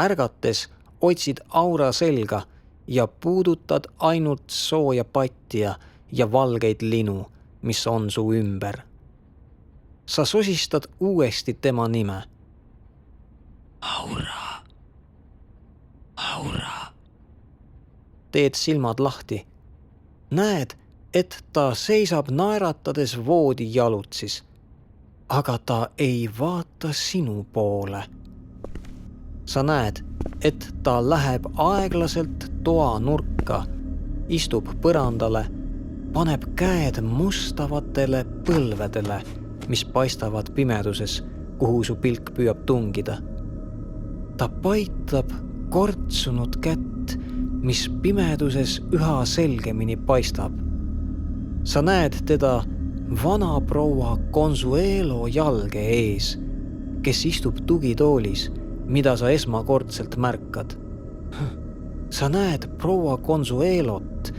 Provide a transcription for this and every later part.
Ärgates otsid Aura selga ja puudutad ainult sooja patja ja valgeid linu, mis on su ümber. Sa sosistad uuesti tema nime. Aura. Aura. Teed silmad lahti. Näed, et ta seisab naeratades voodi jalutsis, aga ta ei vaata sinu poole. Sa näed, et ta läheb aeglaselt toa nurka, istub põrandale, paneb käed mustavatele põlvedele, mis paistavad pimeduses, kuhu su pilk püüab tungida. Ta paitab kortsunud kätt, mis pimeduses üha selgemini paistab. Sa näed teda vanaproua Consuelo jalge ees, kes istub tugitoolis, mida sa esmakordselt märkad. Sa näed proua Consuelot,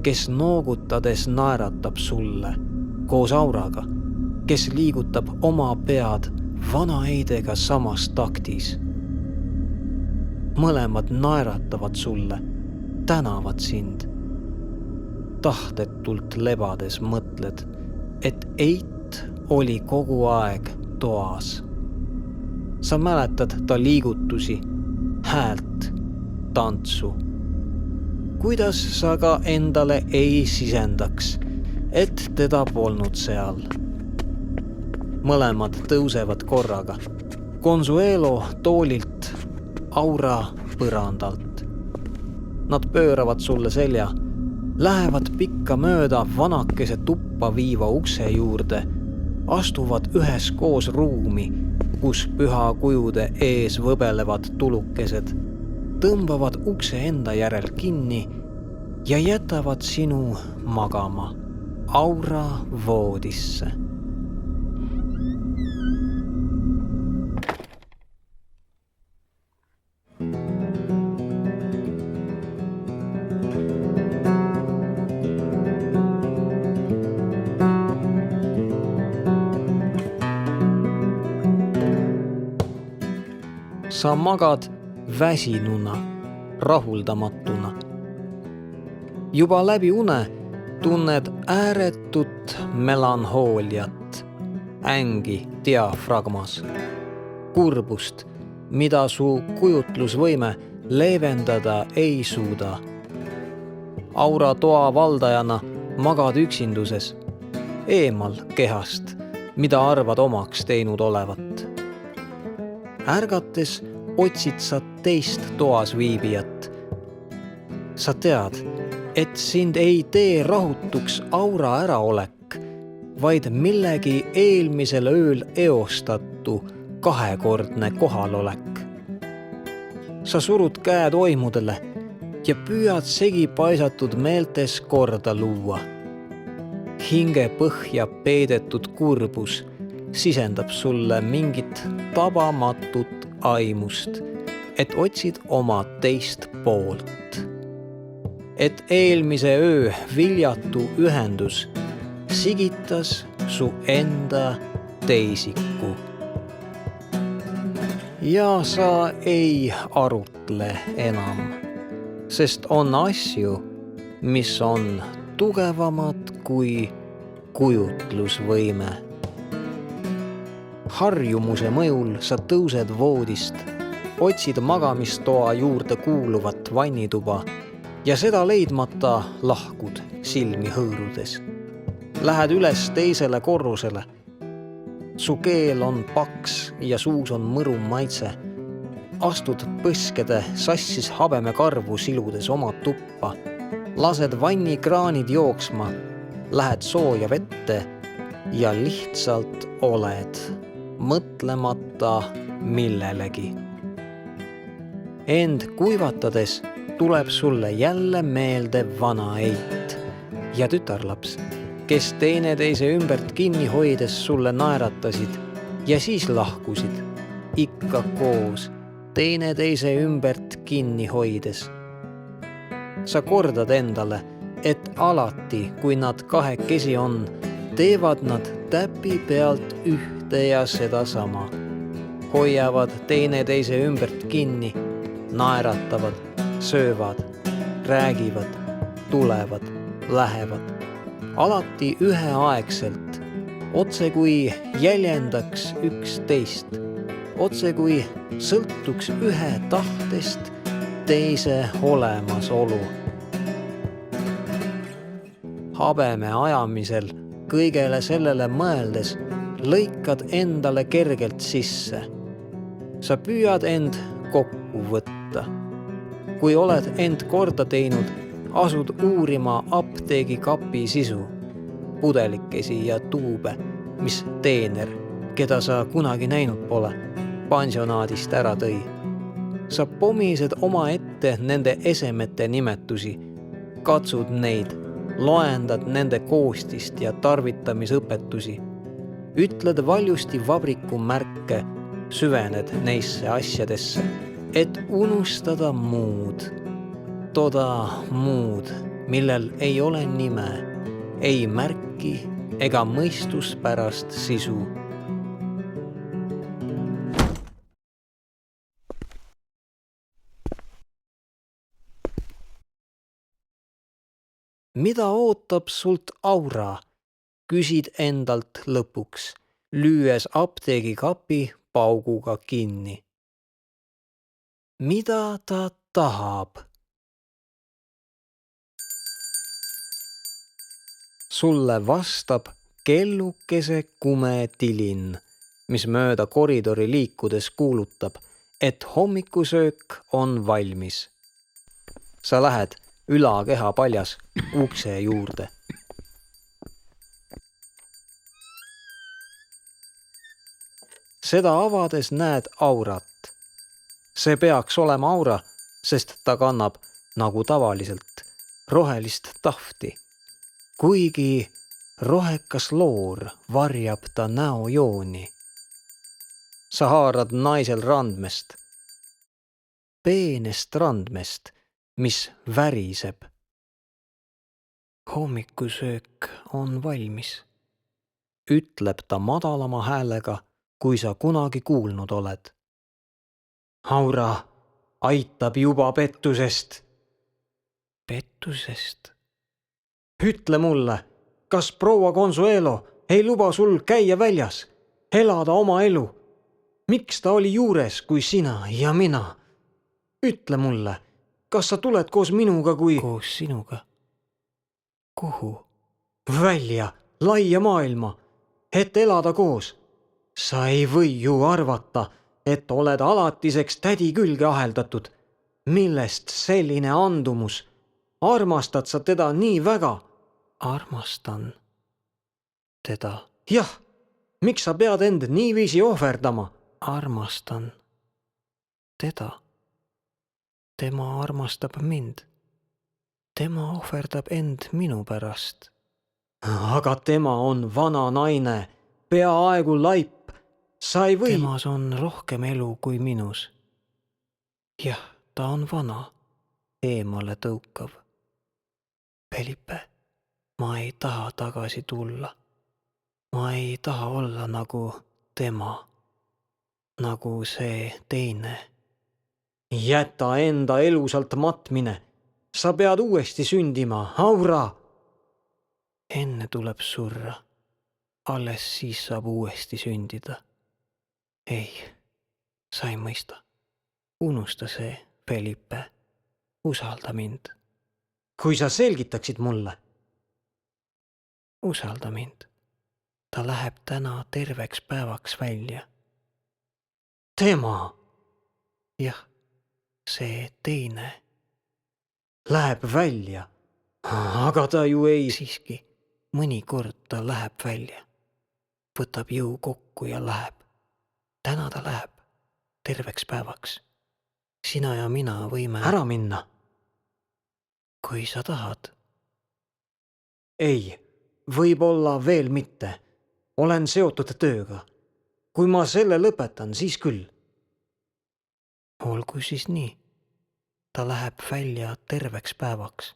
kes noogutades naeratab sulle koos Auraga, kes liigutab oma pead vanaeidega samas taktis. Mõlemad naeratavad sulle, tänavad sind. Tahtetult lebades mõtled, et Eit oli kogu aeg toas. Sa mäletad ta liigutusi, häält, tantsu. Kuidas sa ka endale ei sisendaks, et teda polnud seal? Mõlemad tõusevad korraga. Consuelo toolilt, Aura põrandalt. Nad pööravad sulle selja, lähevad pikka mööda vanakese tuppa viiva ukse juurde, astuvad üheskoos ruumi, kus pühakujude ees võbelevad tulukesed, tõmbavad ukse enda järel kinni ja jätavad sinu magama Aura voodisse. Sa magad väsinuna, rahuldamatuna. Juba läbi une tunned ääretut melanhooliat, ängi diafragmas, kurbust, mida su kujutlusvõime leevendada ei suuda. Aura toa valdajana magad üksinduses, eemal kehast, mida arvad omaks teinud olevat. Ärgates otsid sa teist toas viibijat. Sa tead, et sind ei tee rahutuks Aura äraolek, vaid millegi eelmisel ööl eostatu kahekordne kohalolek. Sa surud käed oimudele ja püüad segi paisatud meeltes korda luua. Hinge põhja peidetud kurbus sisendab sulle mingit tabamatut aimust, et otsid oma teist poolt. Et eelmise öö viljatu ühendus sigitas su enda teisiku. Ja sa ei arutle enam, sest on asju, mis on tugevamad kui kujutlusvõime. Harjumuse mõjul sa tõused voodist, otsid magamistoa juurde kuuluvat vannituba ja seda leidmata lahkud silmi hõõrudes. Lähed üles teisele korrusele. Su keel on paks ja suus on mõrum maitse. Astud põskede sassis habemekarvu siludes oma tuppa. Lased vannikraanid jooksma, lähed sooja vette ja lihtsalt oled, mõtlemata millelegi. End kuivatades tuleb sulle jälle meelde vana Eit ja tütarlaps, kes teineteise ümbert kinni hoides sulle naeratasid ja siis lahkusid, ikka koos, teineteise ümbert kinni hoides. Sa kordad endale, et alati, kui nad kahekesi on, teevad nad täpi pealt ühte ja sedasama. Hoiavad teineteise ümbert kinni naeratavad, söövad, räägivad, tulevad, lähevad. Alati üheaegselt, otse kui jäljendaks üksteist, otse kui sõltuks ühe tahtest teise olemasolu. Habeme ajamisel kõigele sellele mõeldes lõikad endale kergelt sisse. Sa püüad end kokku võtta. Kui oled end korda teinud, asud uurima apteegikapi sisu, pudelikesi ja tuube, mis teener, keda sa kunagi näinud pole, pansionaadist ära tõi. Sa pomised oma ette nende esemete nimetusi, katsud neid, loendad nende koostist ja tarvitamisõpetusi, ütled valjusti vabriku märke, süvened neisse asjadesse, et unustada muud. Toda muud, millel ei ole nime, ei märki ega mõistuspärast sisu. Mida ootab sult aura, küsid endalt lõpuks, lüües apteegikapi pauguga kinni. Mida ta tahab? Sulle vastab kellukese kume tilin, mis mööda koridori liikudes kuulutab, et hommikusöök on valmis. Sa lähed ülakeha paljas ukse juurde. Seda avades näed aurat. See peaks olema aura, sest ta kannab, nagu tavaliselt, rohelist tahvti. Kuigi rohekas loor varjab ta näojooni. Sa haarad naisel randmest. Peenest randmest, mis väriseb. Hommikusöök on valmis, ütleb ta madalama häälega, kui sa kunagi kuulnud oled. Aura aitab juba pettusest. Pettusest? Ütle mulle, kas proua Consuelo ei luba sul käia väljas, elada oma elu? Miks ta oli juures, kui sina ja mina? Ütle mulle, kas sa tuled koos minuga, kui... Koos sinuga? Kuhu? Välja, laia maailma, et elada koos. Sa ei või ju arvata, et oled alatiseks tädi külge aheldatud. Millest selline andumus? Armastad sa teda nii väga? Armastan teda. Jah, miks sa pead end niiviisi ohverdama? Armastan teda. Tema armastab mind. Tema ohverdab end minu pärast. Aga tema on vana naine, peaaegu laip. Sa ei või... Temas on rohkem elu kui minus. Jah, ta on vana, eemale tõukav. Felipe, ma ei taha tagasi tulla. Ma ei taha olla nagu tema, nagu see teine. Jäta enda elusalt matmine. Sa pead uuesti sündima, Aura. Enne tuleb surra. Alles siis saab uuesti sündida. Ei, sa ei mõista. Unusta see, Felipe. Usalda mind. Kui sa selgitaksid mulle. Usalda mind. Ta läheb täna terveks päevaks välja. Tema? Jah, see teine. Läheb välja? Aga ta ju ei... Siiski, mõnikord ta läheb välja. Võtab jõu kokku ja läheb. Täna ta läheb terveks päevaks. Sina ja mina võime... Ära minna. Kui sa tahad. Ei, võib-olla veel mitte. Olen seotud tööga. Kui ma selle lõpetan, siis küll. Olgu siis nii. Ta läheb välja terveks päevaks.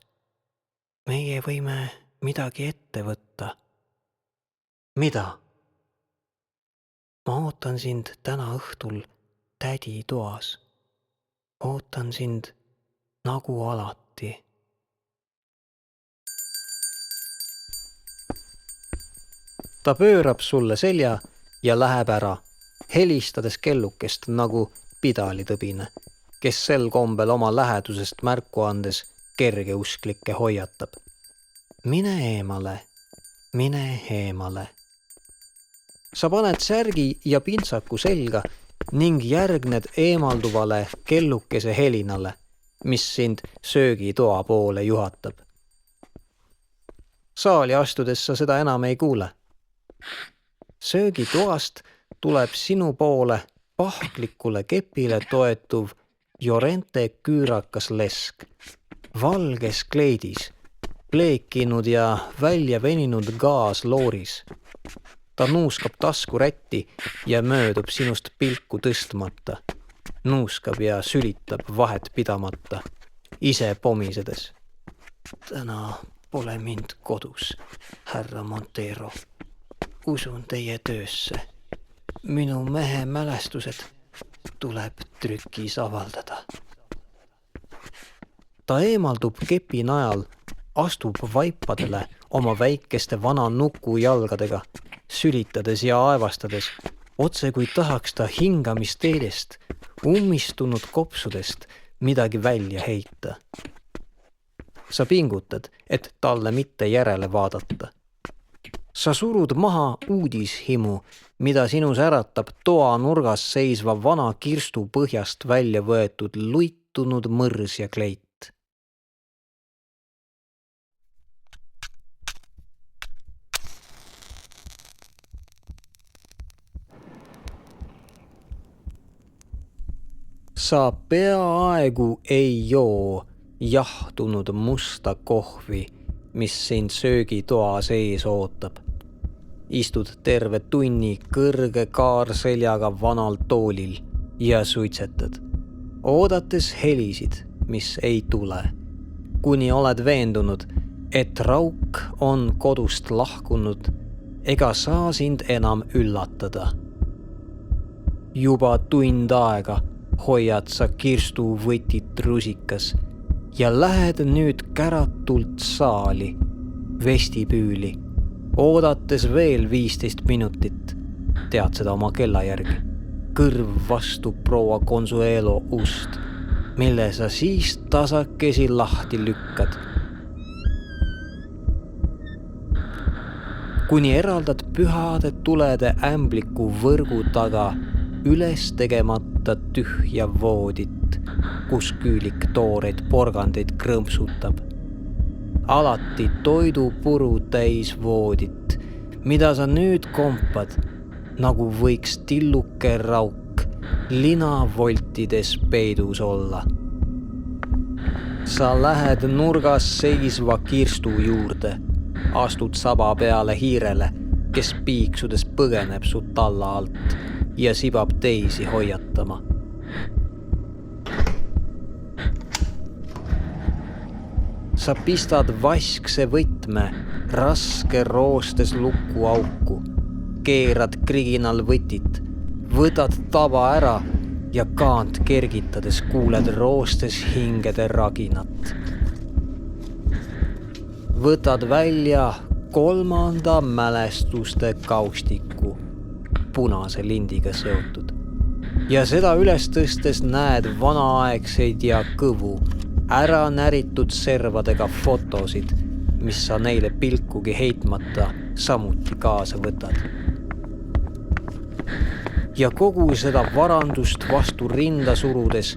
Meie võime midagi ette võtta. Mida? Ma ootan sind täna õhtul tädi toas. ootan sind nagu alati. Ta pöörab sulle selja ja läheb ära, helistades kellukest nagu pidalitõbine, kes sel kombel oma lähedusest märku andes kergeusklikke hoiatab. Mine eemale, mine eemale. Sa paned särgi ja pintsaku selga ning järgned eemalduvale kellukese helinale, mis sind söögitoa poole juhatab. Saali astudes sa seda enam ei kuule. Söögitoast tuleb sinu poole pahklikule kepile toetuv Jorente küürakas lesk, valges kleidis, pleekinud ja välja veninud gaaslooris. Ta nuuskab taskurätti ja möödub sinust pilku tõstmata. Nuuskab ja sülitab vahet pidamata, ise pomisedes. Täna pole mind kodus, härra Montero. Usun teie töösse. Minu mehe mälestused tuleb trükis avaldada. Ta eemaldub kepi najal, astub vaipadele oma väikeste vana nuku jalgadega, sülitades ja aevastades, otse kui tahaks ta hingamisteedest, ummistunud kopsudest midagi välja heita. Sa pingutad, et talle mitte järele vaadata. Sa surud maha uudishimu, mida sinus äratab toa nurgas seisva vana kirstu põhjast välja võetud luitunud mõrs ja kleit. Sa peaaegu ei joo jahtunud musta kohvi, mis sind söögitoa sees ootab. Istud terve tunni kõrge kaarseljaga vanal toolil ja suitsetad, oodates helisid, mis ei tule, kuni oled veendunud, et rauk on kodust lahkunud ega saa sind enam üllatada. Juba tund aega hoiad sa kirstu võtit rusikas ja lähed nüüd käratult saali, vestibüüli, oodates veel 15 minutit, tead seda oma kella järgi, kõrv vastu proua Consuelo ust, mille sa siis tasakesi lahti lükkad. Kuni eraldad pühade tulede ämbliku võrgu taga üles tegemata tühja voodit, kus küülik tooreid porgandeid krõmpsutab. Alati toidupuru täis voodit, mida sa nüüd kompad, nagu võiks tilluke rauk linavoltides peidus olla. Sa lähed nurgas seisva kirstu juurde, astud saba peale hiirele, kes piiksudes põgeneb su talla alt ja sibab teisi hoiatama. Sa pistad vaskse võtme raske roostes luku auku, keerad kriginal võtit, võtad taba ära ja kaant kergitades kuuled roostes hingede raginat. Võtad välja 3. mälestuste kaustiku, punase lindiga seotud. Ja seda üles tõstes näed vanaaegseid ja kõvu, ära näritud servadega fotosid, mis sa neile pilkugi heitmata samuti kaasa võtad. Ja kogu seda varandust vastu rinda surudes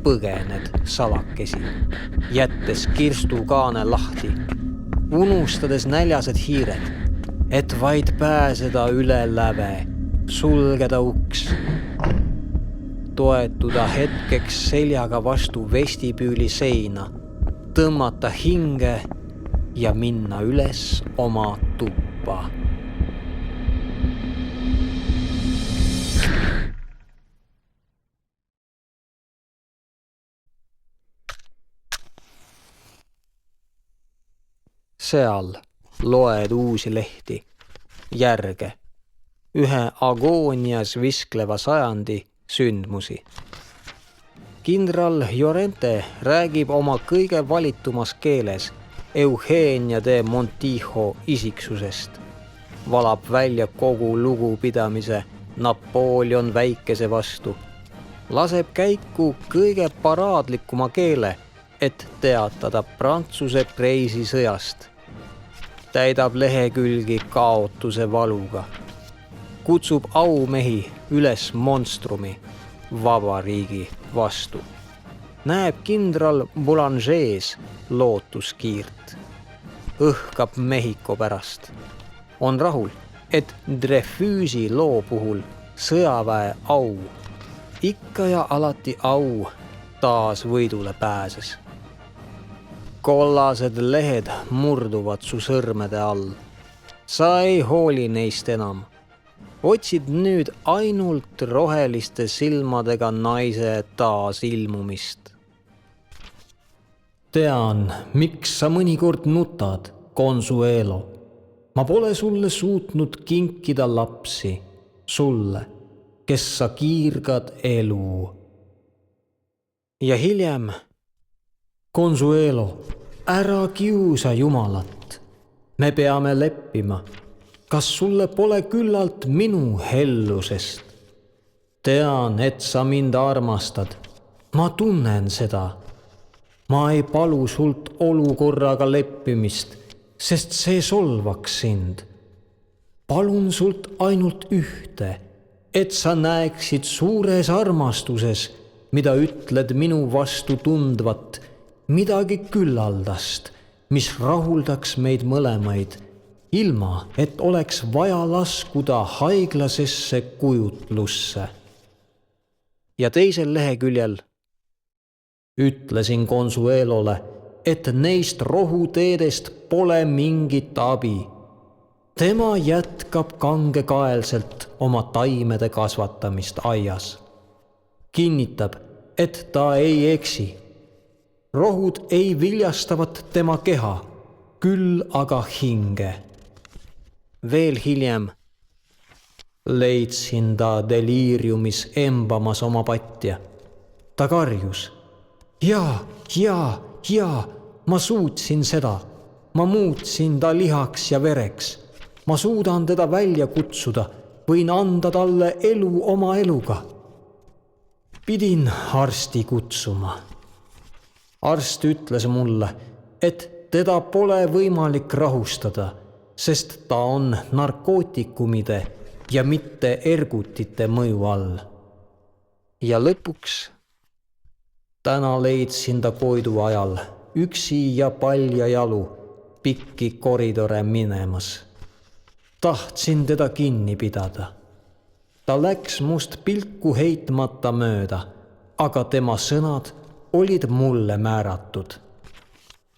põgened salakesi, jättes kirstukaane lahti, unustades näljased hiired, et vaid pääseda üle läve, sulgeda uks, toetuda hetkeks seljaga vastu vestibüüli seina, tõmmata hinge ja minna üles oma tuppa. Seal loed uusi lehti, järge, ühe agoonias viskleva sajandi sündmusi. kindral Llorente räägib oma kõige valitumas keeles Eugenia de Montijo isiksusest, valab välja kogu lugupidamise Napoleon Väikese vastu, laseb käiku kõige paraadlikuma keele, et teatada Prantsuse preisisõjast, täidab lehekülgi kaotuse valuga, kutsub aumehi üles monstrumi, vabariigi vastu, näeb kindral Boulanger lootuskiirt, õhkab Mehhiko pärast, on rahul, et Dreyfusi loo puhul sõjaväe au, ikka ja alati au, taas võidule pääses. Kollased lehed murduvad su sõrmede all, sa ei hooli neist enam, otsid nüüd ainult roheliste silmadega naise taasilmumist. Tean, miks sa mõnikord nutad, Consuelo. Ma pole sulle suutnud kinkida lapsi, sulle, kes sa kiirgad elu. Ja hiljem, Consuelo, ära kiusa Jumalat. Me peame leppima. Kas sulle pole küllalt minu hellusest? Tean, et sa mind armastad. Ma tunnen seda. Ma ei palu sult olukorraga leppimist, sest see solvaks sind. Palun sult ainult ühte, et sa näeksid suures armastuses, mida ütled minu vastu tundvat, midagi küllaldast, mis rahuldaks meid mõlemaid, ilma et oleks vaja laskuda haiglasesse kujutlusse. Ja teisel leheküljel ütlesin Consuelole, et neist rohuteedest pole mingit abi. Tema jätkab kangekaelselt oma taimede kasvatamist aias. Kinnitab, et ta ei eksi. Rohud ei viljastavat tema keha, küll aga hinge. Veel hiljem leidsin ta deliiriumis embamas oma patja. Ta karjus. Jaa, ma suutsin seda. Ma muutsin ta lihaks ja vereks. Ma suudan teda välja kutsuda, võin anda talle elu oma eluga. Pidin arsti kutsuma. Arst ütles mulle, et teda pole võimalik rahustada, sest ta on narkootikumide ja mitte ergutite mõju all. Ja lõpuks täna leidsin ta Koidu ajal üksi ja palja jalu pikki koridore minemas. Tahtsin teda kinni pidada. Ta läks must pilku heitmata mööda, aga tema sõnad olid mulle määratud.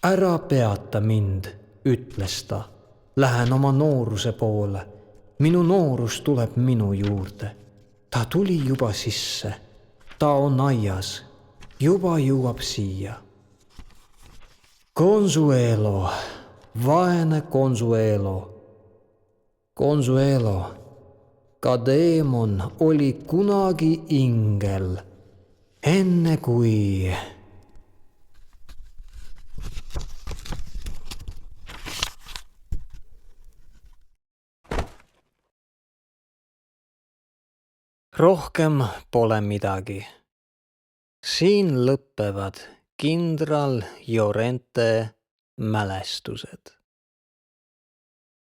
Ära peata mind, ütles ta. Lähen oma nooruse poole. Minu noorus tuleb minu juurde. Ta tuli juba sisse. Ta on aias. Juba jõuab siia. Consuelo, vaene Consuelo. Consuelo, ka Deemon oli kunagi ingel, enne kui... Rohkem pole midagi. Siin lõppevad kindral Llorente mälestused.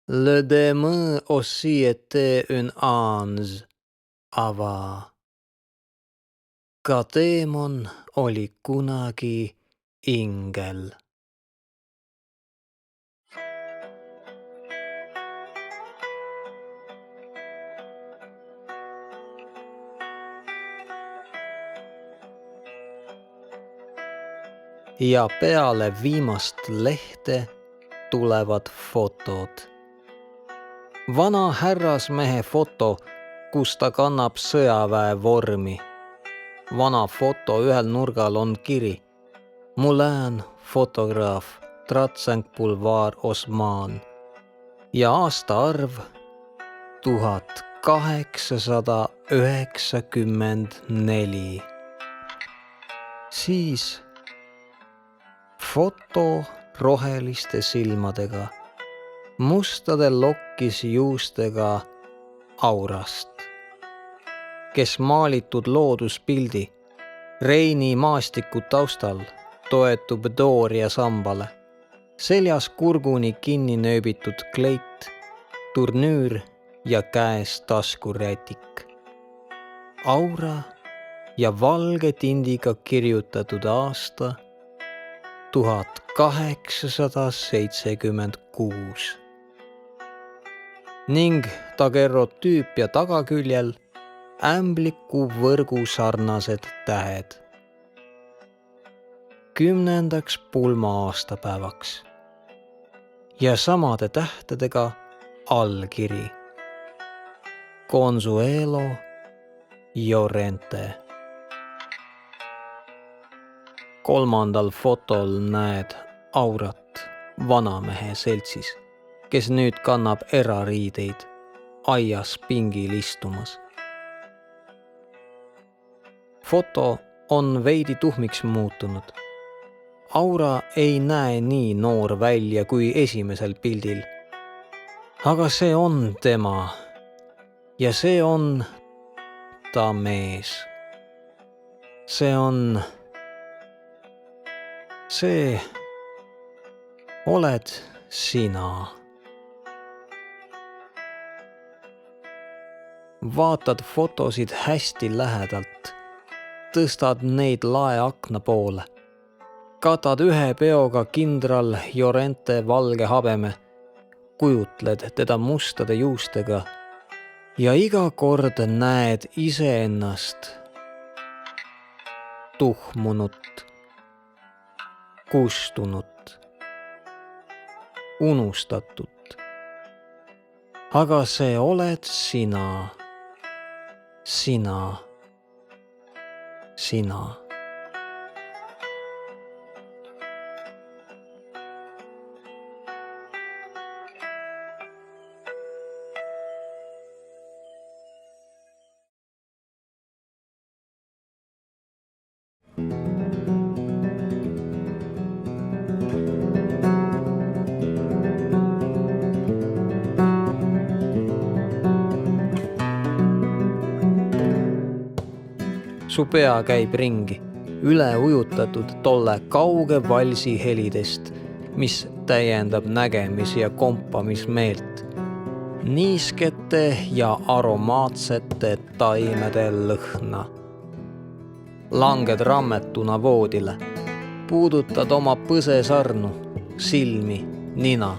Le démon aussi était un ange, ava. Ka Deemon oli kunagi ingel. Ja peale viimast lehte tulevad fotod. Vana härrasmehe foto, kus ta kannab sõjaväe vormi. Vana foto ühel nurgal on kiri. Moulin fotograaf, Tratsenk Boulevard Osman. Ja aastaarv 1894. Siis foto roheliste silmadega, mustade lokkis juustega Aurast, kes maalitud looduspildi Reini maastiku taustal toetub Dooria sambale, seljas kurguni kinni nööbitud kleit, turnüür ja käes taskurätik. Aura ja valge tindiga kirjutatud aasta 1876 ning daguerreotüüpia tagaküljel ämbliku võrgu sarnased tähed. 10. pulma aastapäevaks ja samade tähtedega allkiri Consuelo Llorente. 3. fotol näed Aurat vanamehe seltsis, kes nüüd kannab erariideid aias pingil istumas. Foto on veidi tuhmiks muutunud. Aura ei näe nii noor välja kui esimesel pildil. Aga see on tema ja see on ta mees. See oled sina. Vaatad fotosid hästi lähedalt, tõstad neid lae akna poole, katad ühe peoga kindral Llorente valge habeme, kujutled teda mustade juustega ja iga kord näed iseennast tuhmunut, kustunut, unustatut. Aga see oled sina, sina. Su pea käib ringi, üle ujutatud tolle kauge valsi helidest, mis täiendab nägemis- ja kompamismeelt. Niiskete ja aromaatsete taimede lõhna. Langed rammetuna voodile, puudutad oma põsesarnu, silmi, nina,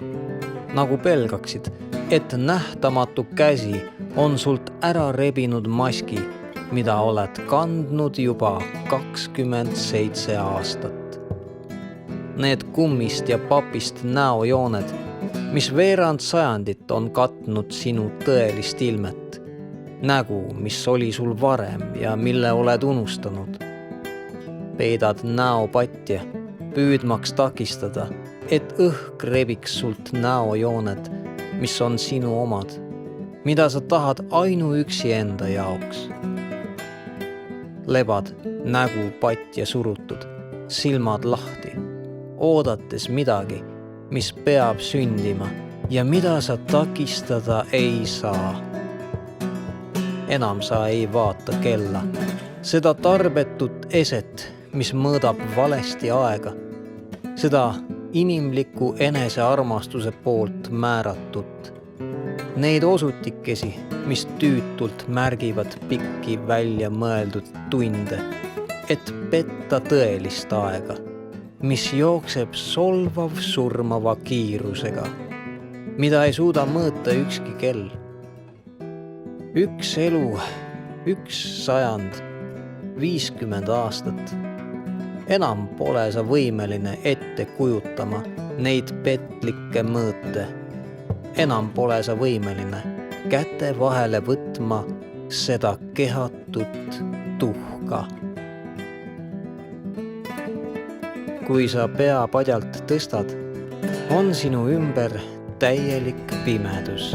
nagu pelgaksid, et nähtamatu käsi on sult ära rebinud maski, mida oled kandnud juba 27 aastat. Need kummist ja papist näojooned, mis veerand sajandit on katnud sinu tõelist ilmet, nägu, mis oli sul varem ja mille oled unustanud. Peidad näopatja, püüdmaks takistada, et õhk rebiks sult näojooned, mis on sinu omad, mida sa tahad ainuüksi enda jaoks. Lebad nägu patja surutud, silmad lahti, oodates midagi, mis peab sündima ja mida sa takistada ei saa. Enam sa ei vaata kella, seda tarbetut eset, mis mõõdab valesti aega, seda inimliku enesearmastuse poolt määratut. Neid osutikesi, mis tüütult märgivad pikki välja mõeldud tunde, et petta tõelist aega, mis jookseb solvav surmava kiirusega, mida ei suuda mõõta ükski kell. Üks elu, üks sajand, 50 aastat. Enam pole sa võimeline ette kujutama neid petlikke mõõte. Enam pole sa võimeline käte vahele võtma seda kehatut tuhka. Kui sa pea padjalt tõstad, on sinu ümber täielik pimedus.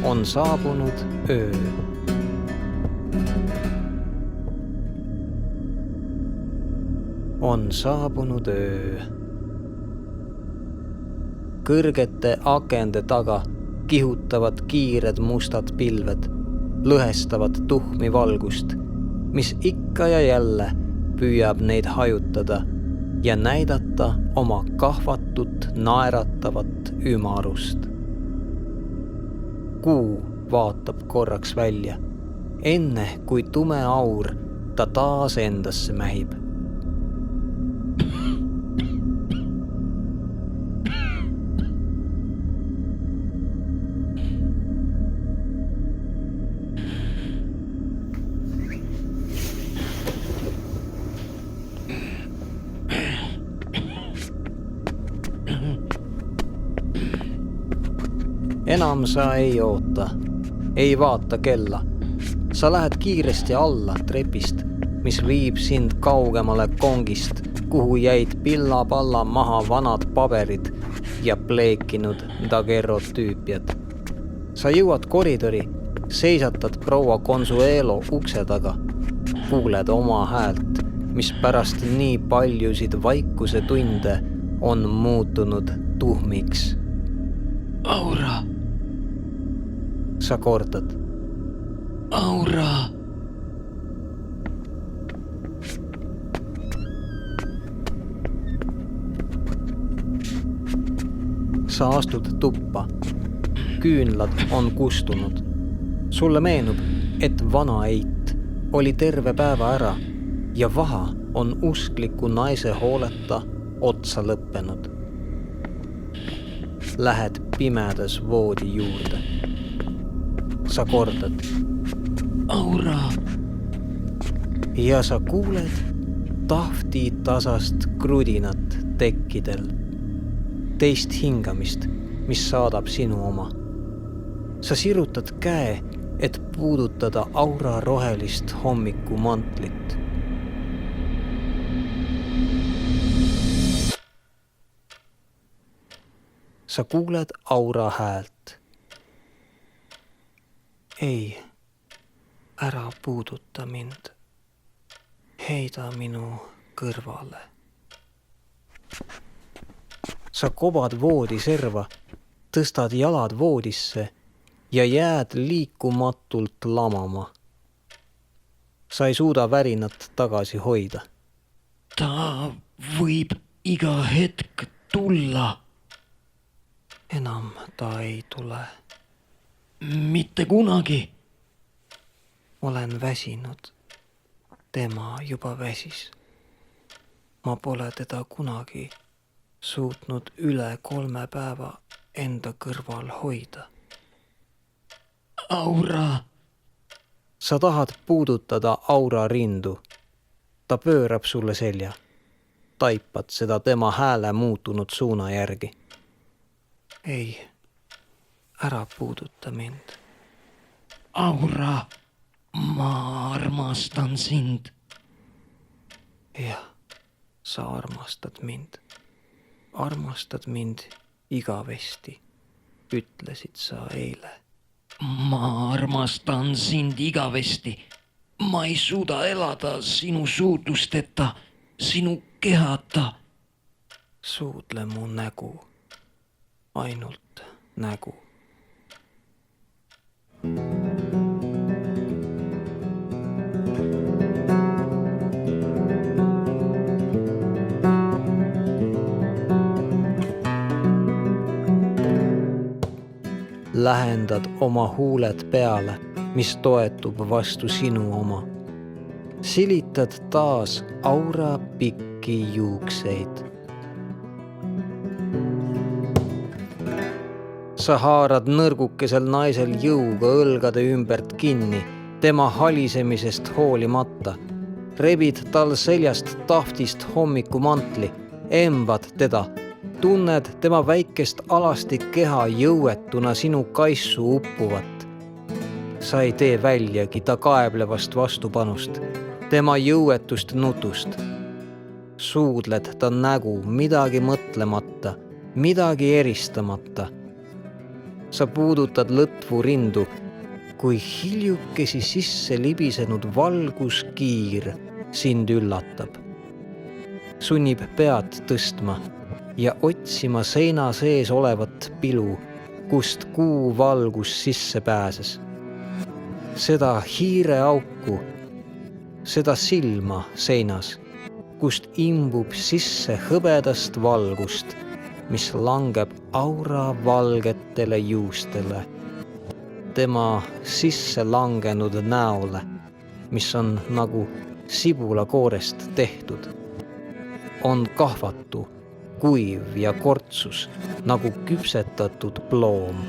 On saabunud öö. on saabunud öö. Kõrgete akende taga kihutavad kiired mustad pilved, lõhestavad tuhmi valgust, mis ikka ja jälle püüab neid hajutada ja näidata oma kahvatut naeratavat ümarust. Kuu vaatab korraks välja, enne kui tume aur ta taas endasse mähib. Enam sa ei oota, ei vaata kella. Sa lähed kiiresti alla trepist, mis viib sind kaugemale kongist, kuhu jäid pilla-palla maha vanad paberid ja pleekinud daguerreotüüpiad. Sa jõuad koridori, seisatad proua Consuelo ukse taga, kuuled oma häält, mis pärast nii paljusid vaikuse tunde on muutunud tuhmiks. Aura! Sa kordad. Aura! Sa astud tuppa. Küünlad on kustunud. Sulle meenub, et vana eit oli terve päeva ära ja vaha on uskliku naise hooleta otsa lõppenud. Lähed pimedas voodi juurde. Sa kordad. Aura! Ja sa kuuled tahvti tasast krudinat tekkidel. Teist hingamist, mis saadab sinu oma. Sa sirutad käe, et puudutada aura rohelist hommikumantlit. Sa kuuled aura häält. Ei, ära puuduta mind. Heida minu kõrvale. Sa kobad voodi serva, tõstad jalad voodisse ja jääd liikumatult lamama. Sa ei suuda värinat tagasi hoida. Ta võib iga hetk tulla. Enam ta ei tule. Mitte kunagi. Olen väsinud. Tema juba väsis. Ma pole teda kunagi suutnud üle 3 päeva enda kõrval hoida. Aura! Sa tahad puudutada aura rindu. Ta pöörab sulle selja. Taipad seda tema hääle muutunud suuna järgi. Ei, ära puuduta mind. Aura, ma armastan sind. Jah, sa armastad mind. Armastad mind igavesti, ütlesid sa eile. Ma armastan sind igavesti. Ma ei suuda elada sinu suudlusteta, sinu kehata. Suudle mu nägu. Ainult nägu. Lähendad oma huuled peale, mis toetub vastu sinu oma. Silitad taas aura pikki juukseid. Sa haarad nõrgukesel naisel jõuga õlgade ümbert kinni, tema halisemisest hoolimata. Rebid tal seljast tahtist hommikumantli, embad teda, tunned tema väikest alasti keha jõuetuna sinu kaissu uppuvat. Sa ei tee väljagi ta kaeblevast vastupanust, tema jõuetust nutust. Suudled ta nägu midagi mõtlemata, midagi eristamata. Sa puudutad lõtvu rindu, kui hiljukesi sisse libisenud valguskiir sind üllatab. sunnib pead tõstma ja otsima seina sees olevat pilu, kust kuu valgus sisse pääses. Seda hiireauku, seda silma seinas, kust imbub sisse hõbedast valgust, mis langeb aura valgetele juustele, tema sisse langenud näole, mis on nagu sibulakoorest tehtud, on kahvatu, kuiv ja kortsus nagu küpsetatud ploom.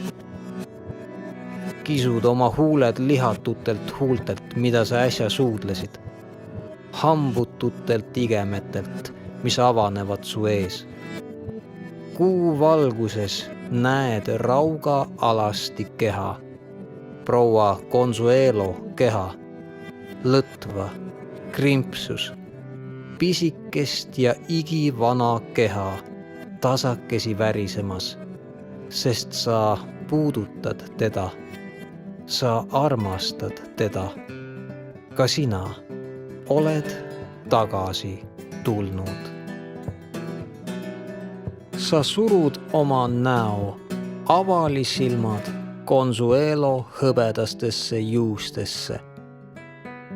Kisud oma huuled lihatutelt huultelt, mida sa äsja suudlesid, hambututelt igemetelt, mis avanevad su ees. Kuu valguses näed Rauga alasti keha, proua Consuelo keha, lõtva, krimpsus, pisikest ja igivana keha, tasakesi värisemas, sest sa puudutad teda, sa armastad teda. Ka sina oled tagasi tulnud. Sa surud oma näo, avalisilmad Consuelo hõbedastesse juustesse,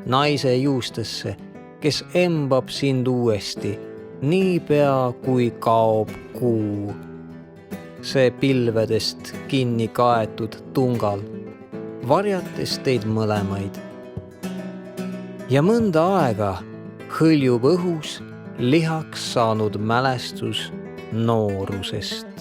naise juustesse, kes embab sind uuesti, niipea kui kaob kuu. See pilvedest kinni kaetud tungal, varjates teid mõlemaid. Ja mõnda aega hõljub õhus lihaks saanud mälestus noorusest.